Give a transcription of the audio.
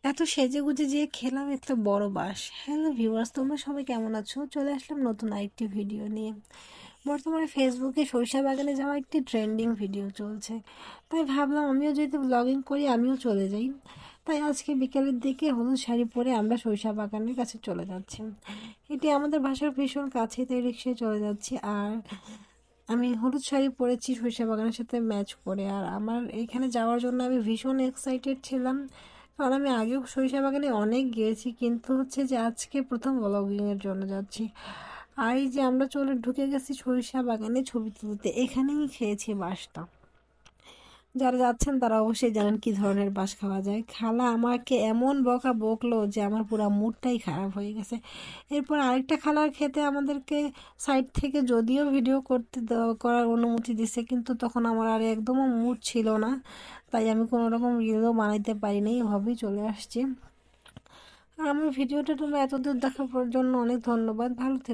এত সেজেগুজে যেয়ে খেলাম একটা বড় বাঁশ। হ্যালো ভিউয়ার্স, তোমরা সবাই কেমন আছো? চলে আসলাম নতুন আরেকটি ভিডিও নিয়ে। বর্তমানে ফেসবুকে সরিষা বাগানে যাওয়া একটি ট্রেন্ডিং ভিডিও চলছে, তাই ভাবলাম আমিও যেহেতু ব্লগিং করি আমিও চলে যাই। তাই আজকে বিকেলের দিকে হলুদ শাড়ি পরে আমরা সরিষা বাগানের কাছে চলে যাচ্ছি। এটি আমাদের বাসার ভীষণ কাছে, তাই রিক্সায় চলে যাচ্ছি। আর আমি হলুদ শাড়ি পরেছি সরিষা বাগানের সাথে ম্যাচ করে। আর আমার এখানে যাওয়ার জন্য আমি ভীষণ এক্সাইটেড ছিলাম, কারণ আমি আগেও সরিষা বাগানে অনেক গিয়েছি, কিন্তু হচ্ছে যে আজকে প্রথম ব্লগিংয়ের জন্য যাচ্ছি। আর এই যে আমরা ঢুকে গেছি সরিষা বাগানে ছবি তুলতে, এখানেই খেয়েছি বাসটা। যারা যাচ্ছেন তারা অবশ্যই জানেন কি ধরনের বাঁশ খাওয়া যায়। খালা আমাকে এমন বকা বকলো যে আমার পুরো মুডটাই খারাপ হয়ে গেছে। এরপর আরেকটা খালার খেতে আমাদেরকে সাইড থেকে যদিও ভিডিও করার অনুমতি দিছে, কিন্তু তখন আমার আর একদমও মুড ছিল না, তাই আমি কোনো রকম রিলও বানাইতে পারিনি, এভাবেই চলে আসছি। আর আমার ভিডিওটা তোমরা এতদূর দেখার জন্য অনেক ধন্যবাদ। ভালো থেকো।